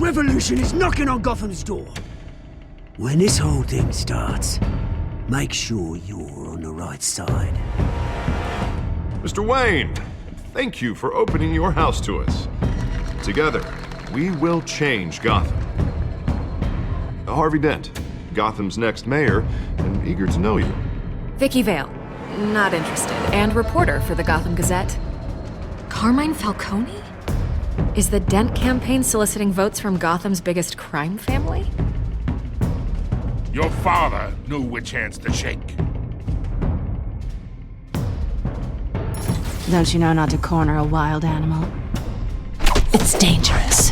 revolution is knocking on Gotham's door. When this whole thing starts, make sure you're on the right side. Mr. Wayne, thank you for opening your house to us. Together, we will change Gotham. Harvey Dent, Gotham's next mayor, and eager to know you. Vicky Vale, not interested, and reporter for the Gotham Gazette. Carmine Falcone? Is the Dent campaign soliciting votes from Gotham's biggest crime family? Your father knew which hands to shake. Don't you know not to corner a wild animal? It's dangerous.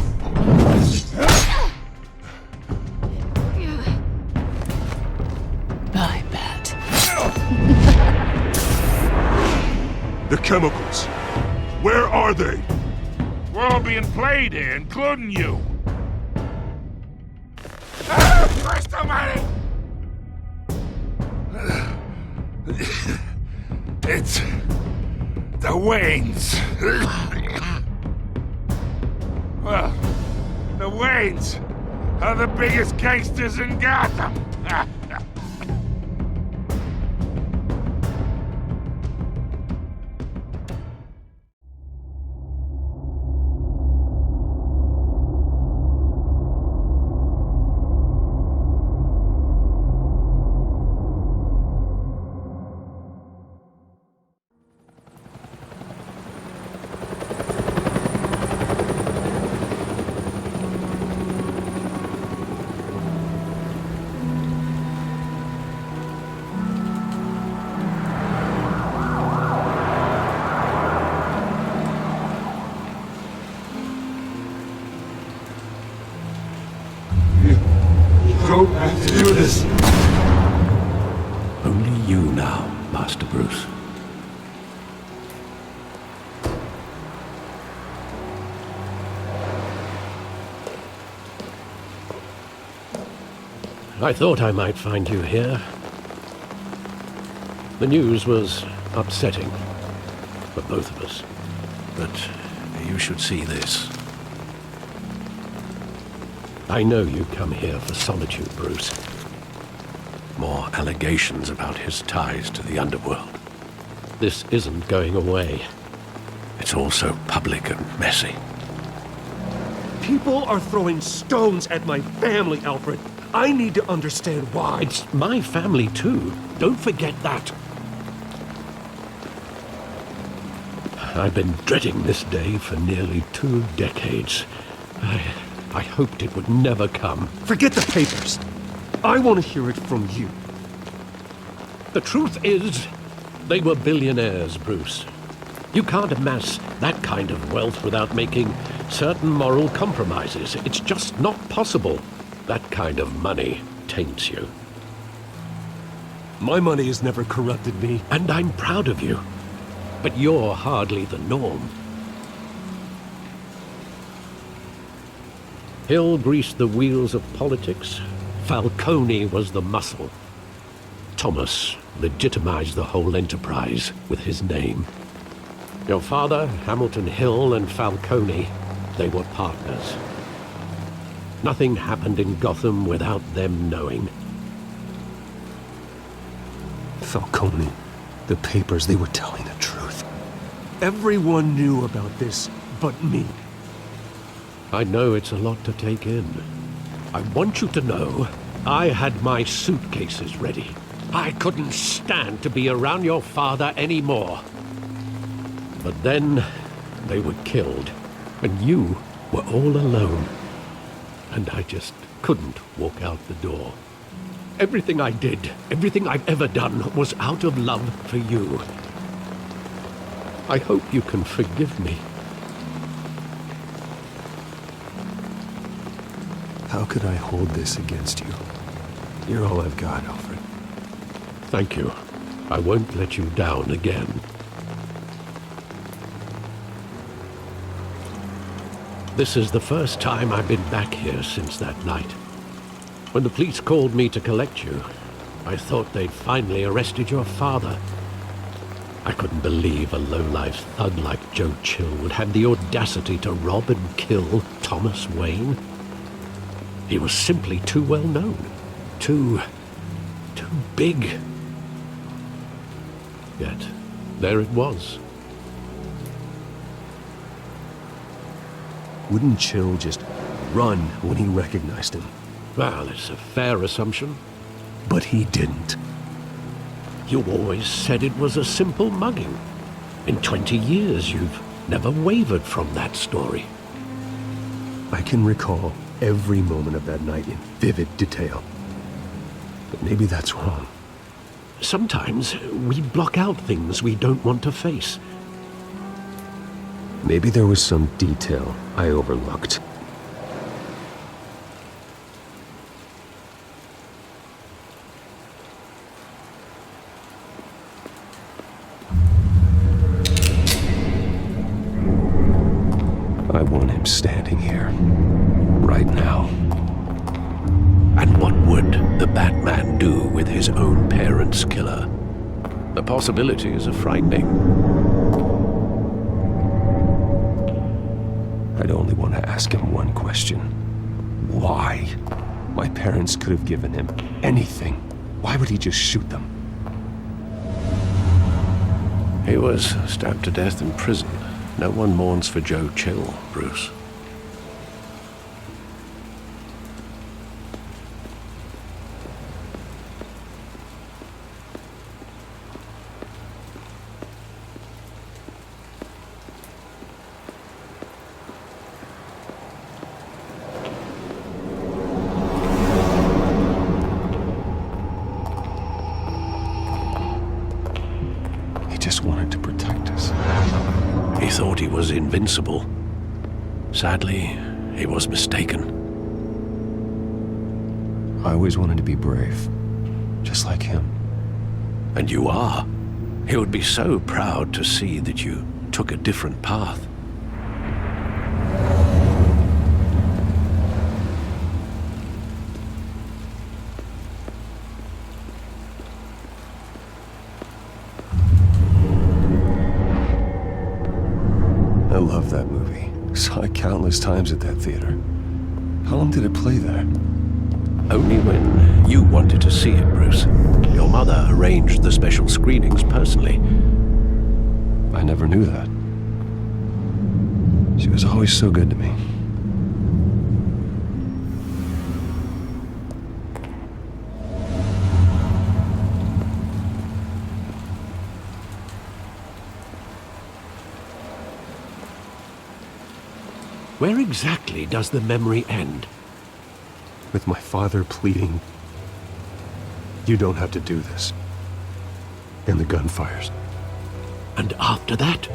I bet. The chemicals. Where are they? We're all being played here, including you. Christ almighty! It's the Waynes. Well, the Waynes are the biggest gangsters in Gotham. Don't have to do this. Only you now, Master Bruce. I thought I might find you here. The news was upsetting for both of us. But you should see this. I know you come here for solitude, Bruce. More allegations about his ties to the underworld. This isn't going away. It's also public and messy. People are throwing stones at my family, Alfred. I need to understand why. It's my family, too. Don't forget that. I've been dreading this day for nearly 2 decades. I hoped it would never come. Forget the papers. I want to hear it from you. The truth is, they were billionaires, Bruce. You can't amass that kind of wealth without making certain moral compromises. It's just not possible. That kind of money taints you. My money has never corrupted me. And I'm proud of you. But you're hardly the norm. Hill greased the wheels of politics. Falcone was the muscle. Thomas legitimized the whole enterprise with his name. Your father, Hamilton Hill, and Falcone, they were partners. Nothing happened in Gotham without them knowing. Falcone, the papers, they were telling the truth. Everyone knew about this but me. I know it's a lot to take in. I want you to know I had my suitcases ready. I couldn't stand to be around your father anymore. But then they were killed, and you were all alone. And I just couldn't walk out the door. Everything I did, everything I've ever done, was out of love for you. I hope you can forgive me. How could I hold this against you? You're all I've got, Alfred. Thank you. I won't let you down again. This is the first time I've been back here since that night. When the police called me to collect you, I thought they'd finally arrested your father. I couldn't believe a low-life thug like Joe Chill would have the audacity to rob and kill Thomas Wayne. He was simply too well known. Too big. Yet, there it was. Wouldn't Chill just run when he recognized him? Well, it's a fair assumption. But he didn't. You always said it was a simple mugging. In 20 years, you've never wavered from that story. I can recall every moment of that night in vivid detail. But maybe that's wrong. Sometimes we block out things we don't want to face. Maybe there was some detail I overlooked. I want him standing here, right now. And what would the Batman do with his own parents' killer? The possibilities are frightening. I'd only want to ask him one question. Why? My parents could have given him anything. Why would he just shoot them? He was stabbed to death in prison. No one mourns for Joe Chill, Bruce. He just wanted to protect us. He thought he was invincible. Sadly, he was mistaken. I always wanted to be brave, just like him. And you are. He would be so proud to see that you took a different path. I love that movie. Saw it countless times at that theater. How long did it play there? Only when you wanted to see it, Bruce. Your mother arranged the special screenings personally. I never knew that. She was always so good to me. Where exactly does the memory end? With my father pleading, "You don't have to do this." And the gunfires. And after that?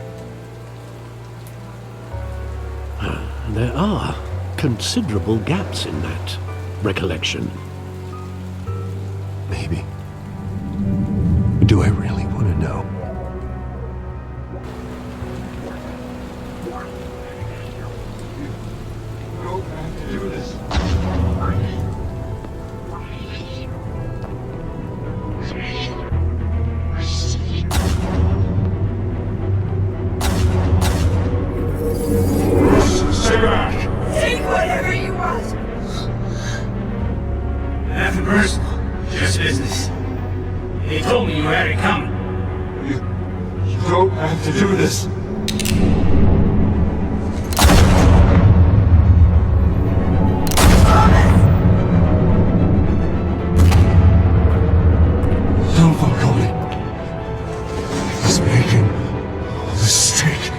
There are considerable gaps in that recollection. Maybe. Do I really want to know? Do this. Stay back! Take whatever you want. Nothing personal, just business. He told me you had it coming. You don't have to do this. Tom Falcone is making a mistake.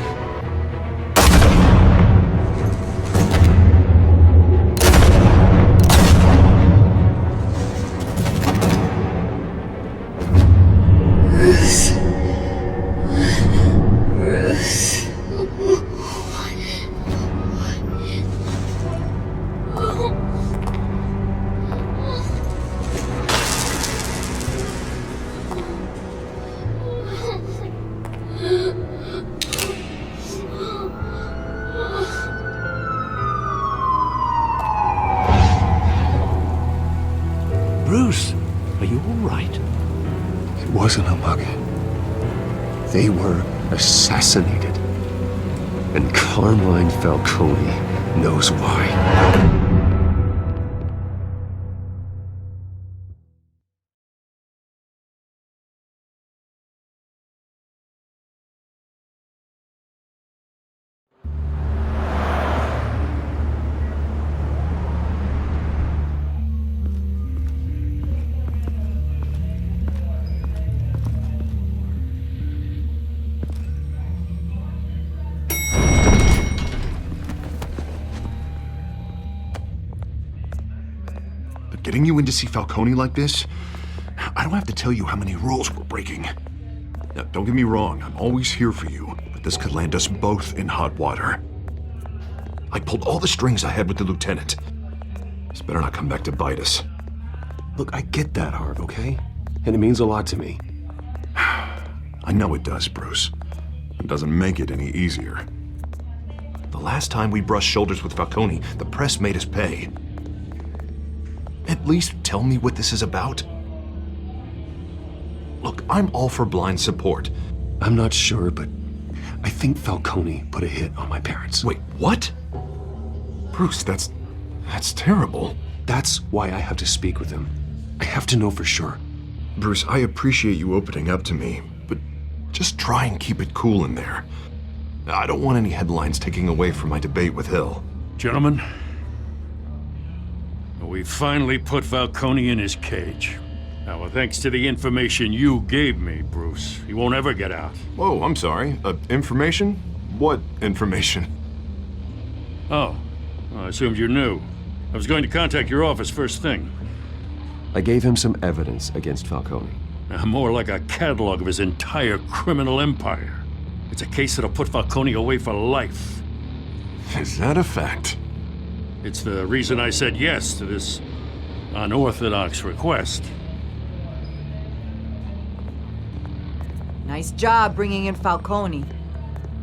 Bruce, are you all right? It wasn't a mugging. They were assassinated. And Carmine Falcone knows why. Getting you in to see Falcone like this? I don't have to tell you how many rules we're breaking. Now, don't get me wrong, I'm always here for you, but this could land us both in hot water. I pulled all the strings I had with the lieutenant. This better not come back to bite us. Look, I get that, Harv, okay? And it means a lot to me. I know it does, Bruce. It doesn't make it any easier. The last time we brushed shoulders with Falcone, the press made us pay. At least tell me what this is about. Look, I'm all for blind support. I'm not sure, but I think Falcone put a hit on my parents. Wait, what? Bruce, that's terrible. That's why I have to speak with him. I have to know for sure. Bruce, I appreciate you opening up to me, but just try and keep it cool in there. I don't want any headlines taking away from my debate with Hill. Gentlemen, we finally put Falcone in his cage. Now, thanks to the information you gave me, Bruce, he won't ever get out. Whoa, I'm sorry. Information? What information? Oh, I assumed you knew. I was going to contact your office first thing. I gave him some evidence against Falcone. More like a catalog of his entire criminal empire. It's a case that'll put Falcone away for life. Is that a fact? It's the reason I said yes to this unorthodox request. Nice job bringing in Falcone.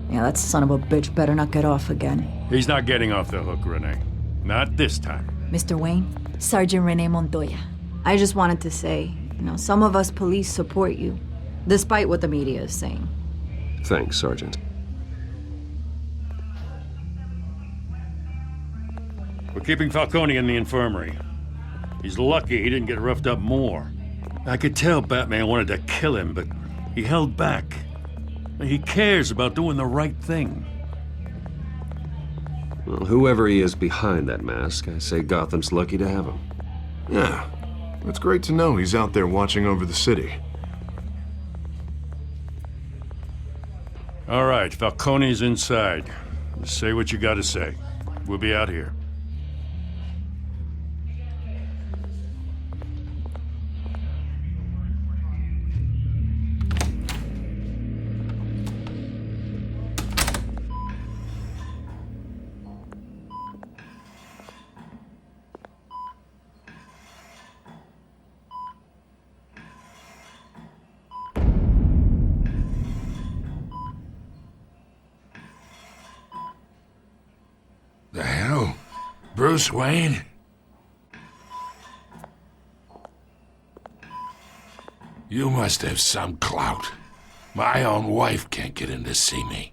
Yeah, that son of a bitch better not get off again. He's not getting off the hook, Renee. Not this time. Mr. Wayne, Sergeant Renee Montoya. I just wanted to say, some of us police support you, despite what the media is saying. Thanks, Sergeant. We're keeping Falcone in the infirmary. He's lucky he didn't get roughed up more. I could tell Batman wanted to kill him, but he held back. He cares about doing the right thing. Well, whoever he is behind that mask, I say Gotham's lucky to have him. Yeah, it's great to know he's out there watching over the city. All right, Falcone's inside. Just say what you gotta say. We'll be out here. The hell? Bruce Wayne? You must have some clout. My own wife can't get in to see me.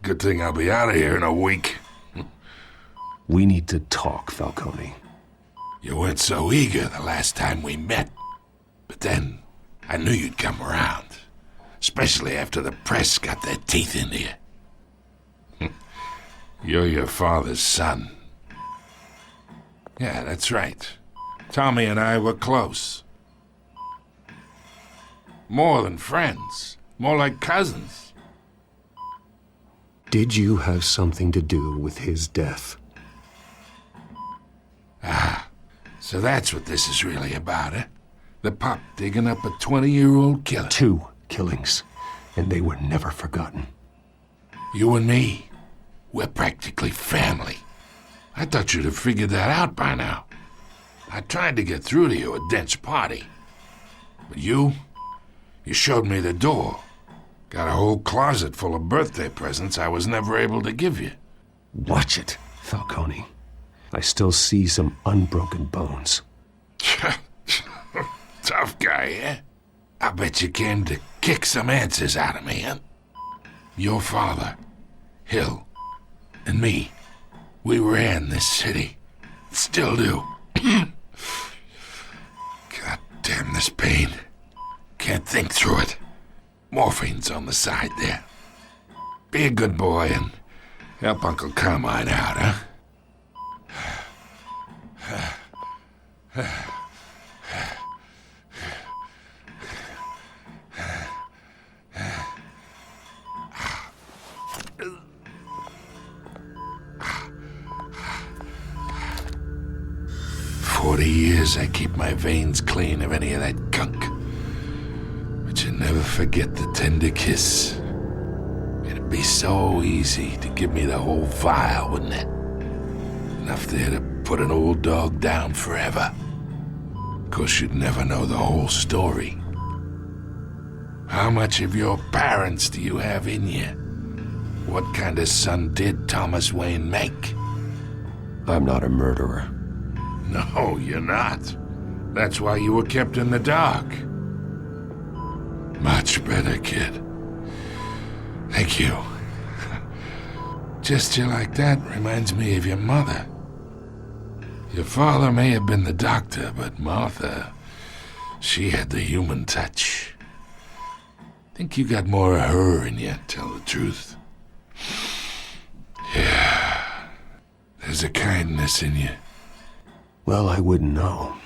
Good thing I'll be out of here in a week. We need to talk, Falcone. You weren't so eager the last time we met. But then, I knew you'd come around. Especially after the press got their teeth into you. You're your father's son. Yeah, that's right. Tommy and I were close. More than friends. More like cousins. Did you have something to do with his death? Ah, so that's what this is really about, eh? The pup digging up a 20-year-old killer. 2 killings, and they were never forgotten. You and me. We're practically family. I thought you'd have figured that out by now. I tried to get through to you at Dent's party. But you showed me the door. Got a whole closet full of birthday presents I was never able to give you. Watch it, Falcone. I still see some unbroken bones. Tough guy, eh? I bet you came to kick some answers out of me, huh? Your father, Hill, and me, we ran this city. Still do. God damn this pain. Can't think through it. Morphine's on the side there. Be a good boy and help Uncle Carmine out, huh? 40 years I keep my veins clean of any of that gunk. But you never forget the tender kiss. It'd be so easy to give me the whole vial, wouldn't it? Enough there to put an old dog down forever. Of course, you'd never know the whole story. How much of your parents do you have in you? What kind of son did Thomas Wayne make? I'm not a murderer. No, you're not. That's why you were kept in the dark. Much better, kid. Thank you. Gesture like that reminds me of your mother. Your father may have been the doctor, but Martha, she had the human touch. Think you got more of her in you, tell the truth. Yeah, there's a kindness in you. Well, I wouldn't know.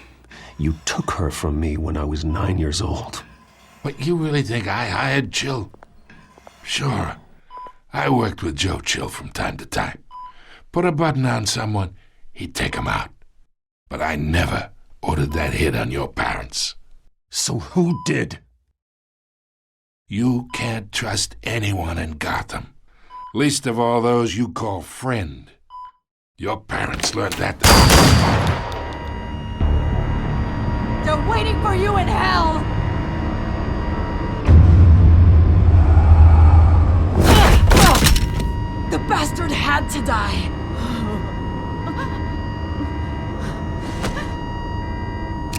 You took her from me when I was 9 years old. But you really think I hired Chill? Sure. I worked with Joe Chill from time to time. Put a button on someone, he'd take him out. But I never ordered that hit on your parents. So who did? You can't trust anyone in Gotham. Least of all those you call friend. Your parents learned that. They're waiting for you in hell! The bastard had to die!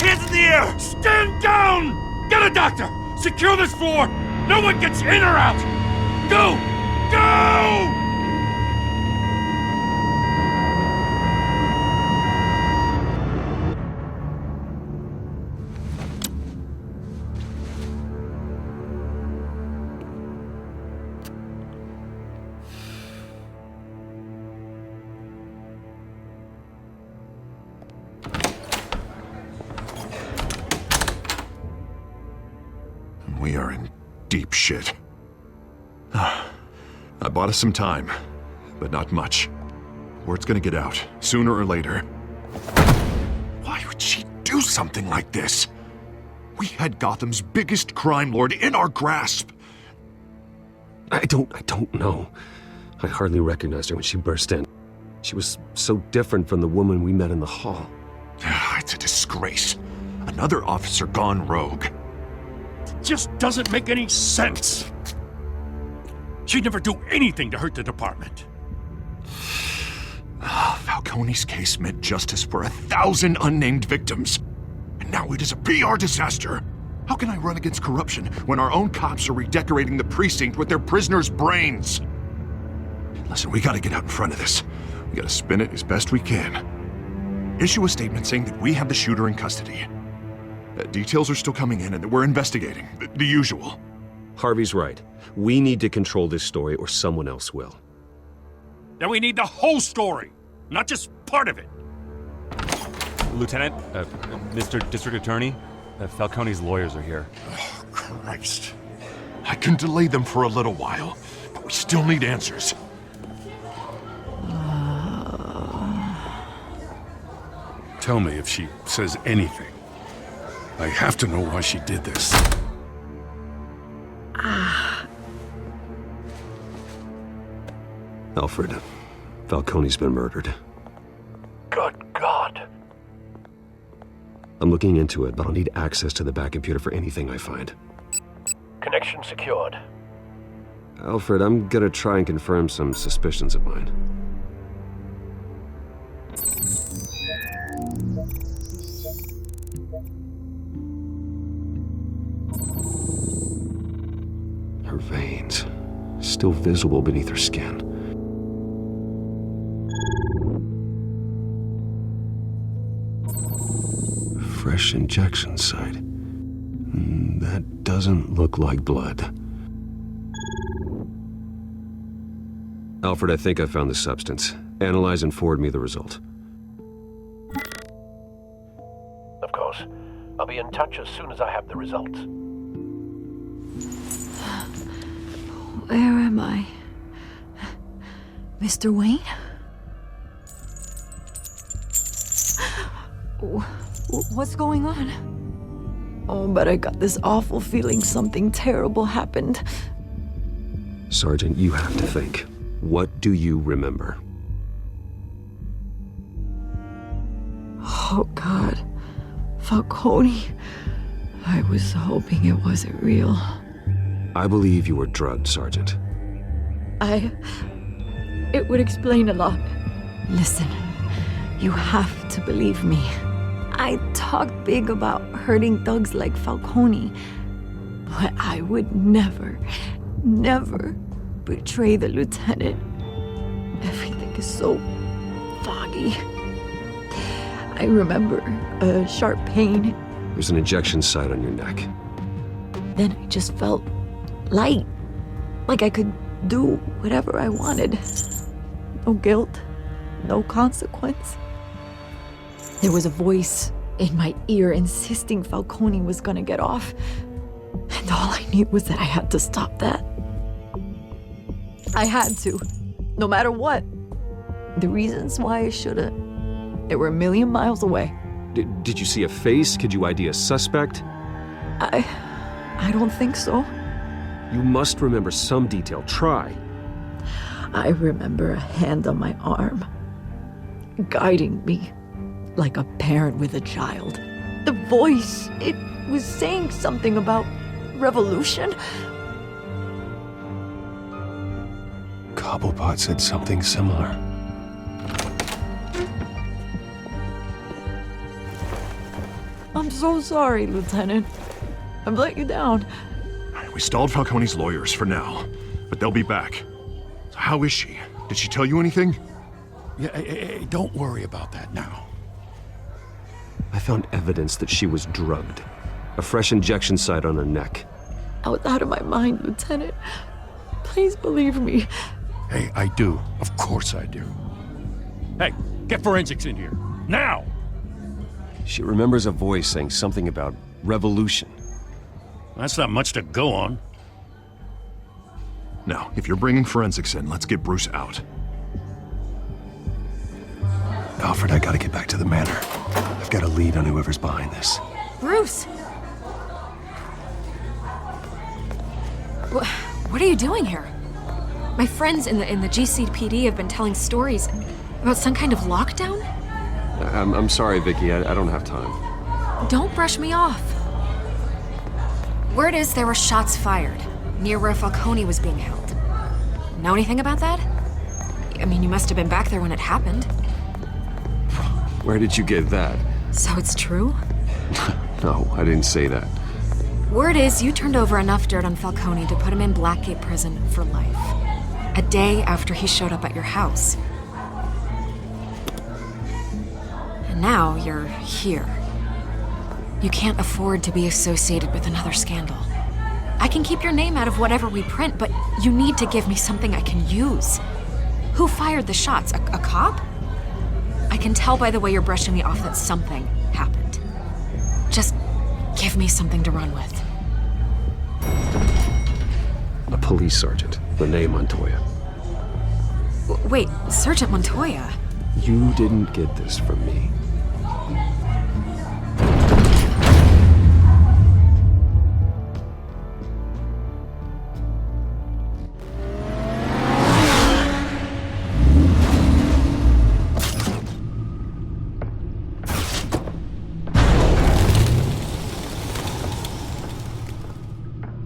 Hands in the air! Stand down! Get a doctor! Secure this floor! No one gets in or out! Go! Go! We are in deep shit. I bought us some time, but not much. Word's gonna get out, sooner or later. Why would she do something like this? We had Gotham's biggest crime lord in our grasp. I don't know. I hardly recognized her when she burst in. She was so different from the woman we met in the hall. It's a disgrace. Another officer gone rogue. Just doesn't make any sense. She'd never do anything to hurt the department. Falcone's case meant justice for 1,000 unnamed victims. And now it is a PR disaster. How can I run against corruption when our own cops are redecorating the precinct with their prisoners' brains? Listen, we gotta get out in front of this. We gotta spin it as best we can. Issue a statement saying that we have the shooter in custody. Details are still coming in and that we're investigating. The usual. Harvey's right. We need to control this story or someone else will. Then we need the whole story, not just part of it. Lieutenant, Mr. District Attorney, Falcone's lawyers are here. Oh, Christ. I can delay them for a little while, but we still need answers. Tell me if she says anything. I have to know why she did this. Alfred, Falcone's been murdered. Good God. I'm looking into it, but I'll need access to the back computer for anything I find. Connection secured. Alfred, I'm gonna try and confirm some suspicions of mine. Her veins, still visible beneath her skin. Fresh injection site. That doesn't look like blood. Alfred, I think I found the substance. Analyze and forward me the result. Of course. I'll be in touch as soon as I have the results. Where am I? Mr. Wayne? What's going on? Oh, but I got this awful feeling something terrible happened. Sergeant, you have to think. What do you remember? Oh, God. Falcone. I was hoping it wasn't real. I believe you were drugged, Sergeant. It would explain a lot. Listen, you have to believe me. I talked big about hurting thugs like Falcone, but I would never betray the lieutenant. Everything is so foggy. I remember a sharp pain. There's an injection site on your neck. Then I just felt light, like I could do whatever I wanted. No guilt, no consequence. There was a voice in my ear insisting Falcone was gonna get off. And all I knew was that I had to stop that. I had to, no matter what. The reasons why I shouldn't, they were a million miles away. Did you see a face? Could you ID a suspect? I don't think so. You must remember some detail. Try. I remember a hand on my arm, guiding me like a parent with a child. The voice, it was saying something about revolution. Cobblepot said something similar. I'm so sorry, Lieutenant. I've let you down. We stalled Falcone's lawyers for now, but they'll be back. So how is she? Did she tell you anything? Yeah, hey, don't worry about that now. I found evidence that she was drugged. A fresh injection site on her neck. I was out of my mind, Lieutenant. Please believe me. Hey, I do. Of course I do. Hey, get forensics in here. Now! She remembers a voice saying something about revolution. That's not much to go on. Now, if you're bringing forensics in, let's get Bruce out. Alfred, I gotta get back to the manor. I've got a lead on whoever's behind this. Bruce! What are you doing here? My friends in the GCPD have been telling stories about some kind of lockdown? I'm sorry, Vicky. I don't have time. Don't brush me off. Word is there were shots fired near where Falcone was being held. Know anything about that? I mean, you must have been back there when it happened. Where did you get that? So it's true? No, I didn't say that. Word is you turned over enough dirt on Falcone to put him in Blackgate Prison for life. A day after he showed up at your house. And now you're here. You can't afford to be associated with another scandal. I can keep your name out of whatever we print, but you need to give me something I can use. Who fired the shots? A cop? I can tell by the way you're brushing me off that something happened. Just give me something to run with. A police sergeant, Rene Montoya. Wait, Sergeant Montoya? You didn't get this from me.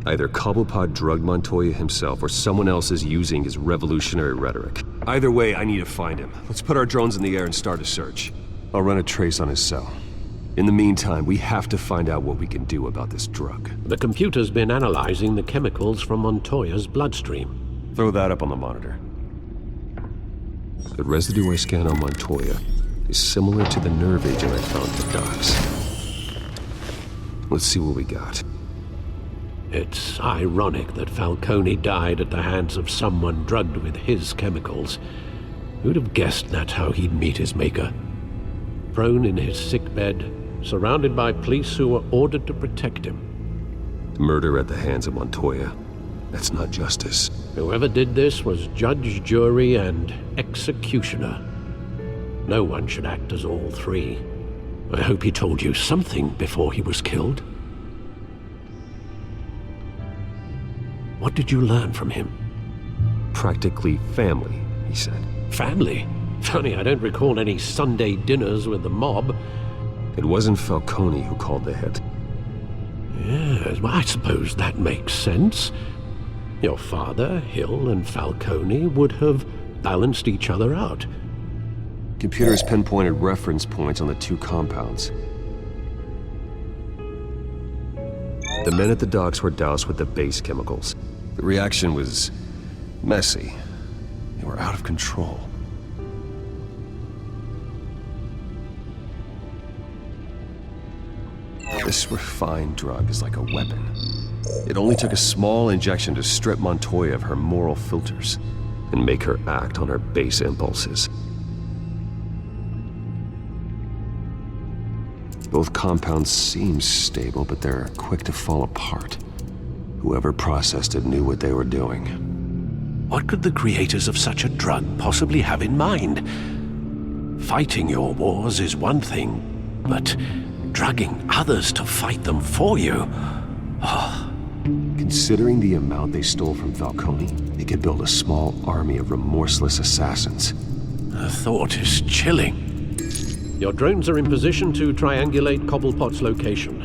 Either Cobblepot drugged Montoya himself or someone else is using his revolutionary rhetoric. Either way, I need to find him. Let's put our drones in the air and start a search. I'll run a trace on his cell. In the meantime, we have to find out what we can do about this drug. The computer's been analyzing the chemicals from Montoya's bloodstream. Throw that up on the monitor. The residue I scanned on Montoya is similar to the nerve agent I found at Doc's. Let's see what we got. It's ironic that Falcone died at the hands of someone drugged with his chemicals. Who'd have guessed that's how he'd meet his maker? Prone in his sickbed, surrounded by police who were ordered to protect him. Murder at the hands of Montoya. That's not justice. Whoever did this was judge, jury, and executioner. No one should act as all three. I hope he told you something before he was killed. What did you learn from him? Practically family, he said. Family? Funny, I don't recall any Sunday dinners with the mob. It wasn't Falcone who called the hit. Yes, well, I suppose that makes sense. Your father, Hill, and Falcone would have balanced each other out. Computers pinpointed reference points on the two compounds. The men at the docks were doused with the base chemicals. The reaction was messy. They were out of control. This refined drug is like a weapon. It only took a small injection to strip Montoya of her moral filters and make her act on her base impulses. Both compounds seem stable, but they're quick to fall apart. Whoever processed it knew what they were doing. What could the creators of such a drug possibly have in mind? Fighting your wars is one thing, but drugging others to fight them for you? Oh. Considering the amount they stole from Falcone, they could build a small army of remorseless assassins. The thought is chilling. Your drones are in position to triangulate Cobblepot's location.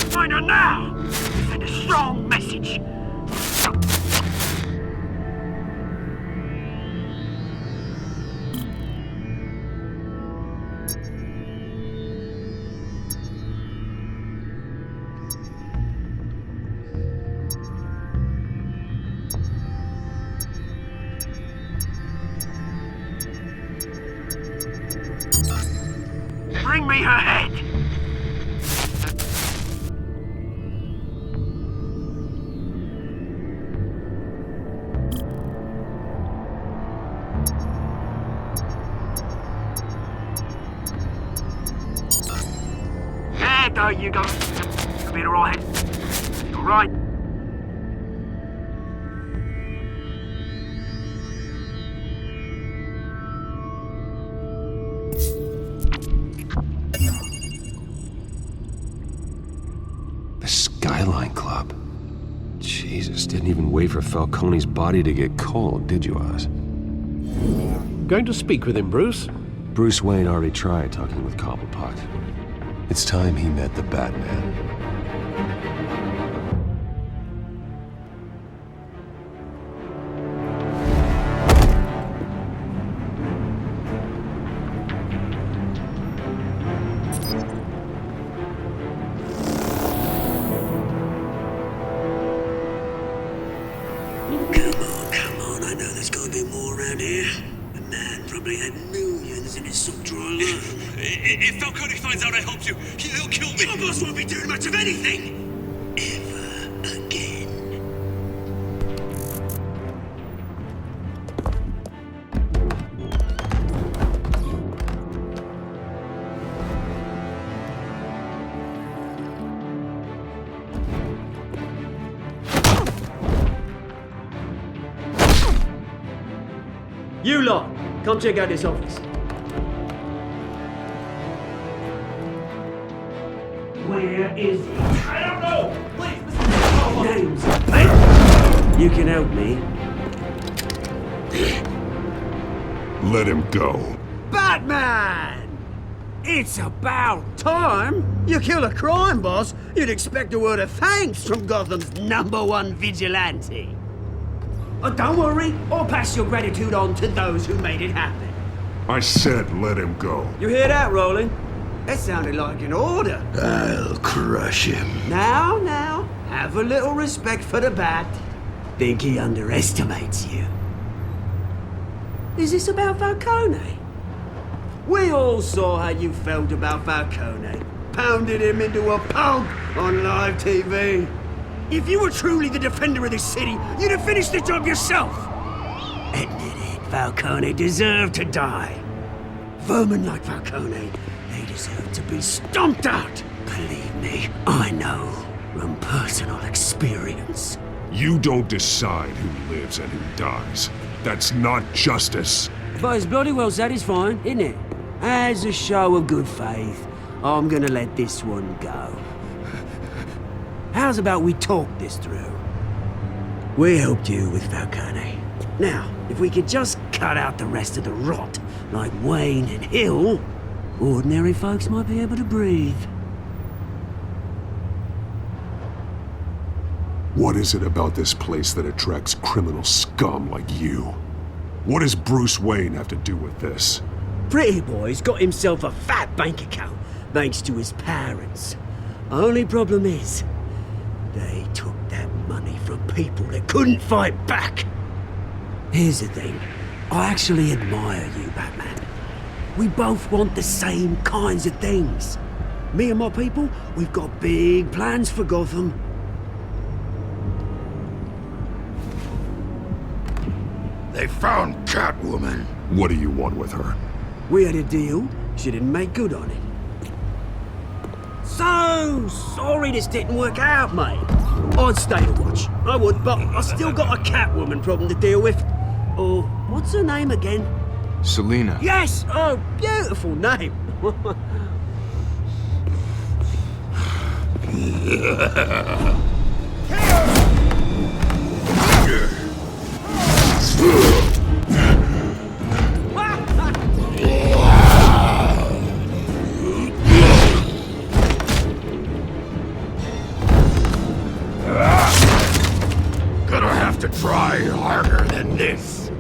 Find her now! Send a strong message. Bring me her head! There you go. You'll be alright. Alright. The Skyline Club. Jesus, didn't even wait for Falcone's body to get cold, did you, Oz? Going to speak with him, Bruce? Bruce Wayne already tried talking with Cobblepot. It's time he met the Batman. Come on, I know there's gotta be more around here. The man probably had millions in his sock drawer alone. If Falcone finds out I helped you, he'll kill me. Your boss won't be doing much of anything! Ever again. You lot, come check out this office. Where is he? I don't know. Please, Names. Mate, you can help me. Let him go. Batman! It's about time. You kill a crime boss, you'd expect a word of thanks from Gotham's #1 vigilante. Oh, don't worry, I'll pass your gratitude on to those who made it happen. I said let him go. You hear that, Roland? That sounded like an order. I'll crush him. Now, have a little respect for the Bat. Think he underestimates you. Is this about Falcone? We all saw how you felt about Falcone. Pounded him into a pulp on live TV. If you were truly the defender of this city, you'd have finished the job yourself. Admit it, Falcone deserved to die. Vermin like Falcone, they deserve to be stomped out. Believe me, I know from personal experience. You don't decide who lives and who dies. That's not justice. But it's bloody well satisfying, isn't it? As a show of good faith, I'm gonna let this one go. How's about we talk this through? We helped you with Falcone. Now, if we could just cut out the rest of the rot, like Wayne and Hill, ordinary folks might be able to breathe. What is it about this place that attracts criminal scum like you? What does Bruce Wayne have to do with this? Pretty Boy's got himself a fat bank account, thanks to his parents. Only problem is, they took that money from people that couldn't fight back. Here's the thing. I actually admire you, Batman. We both want the same kinds of things. Me and my people, we've got big plans for Gotham. They found Catwoman. What do you want with her? We had a deal. She didn't make good on it. So sorry this didn't work out, mate. I'd stay to watch. I would, but I still got a Catwoman problem to deal with. Oh, what's her name again? Selina. Yes! Oh, beautiful name. Gonna have to try harder than this.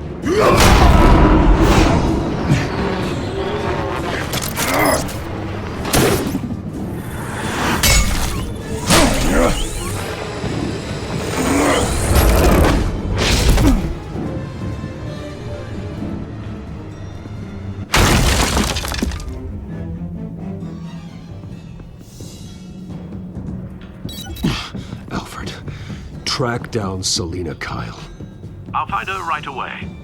Alfred, track down Selina Kyle. I'll find her right away.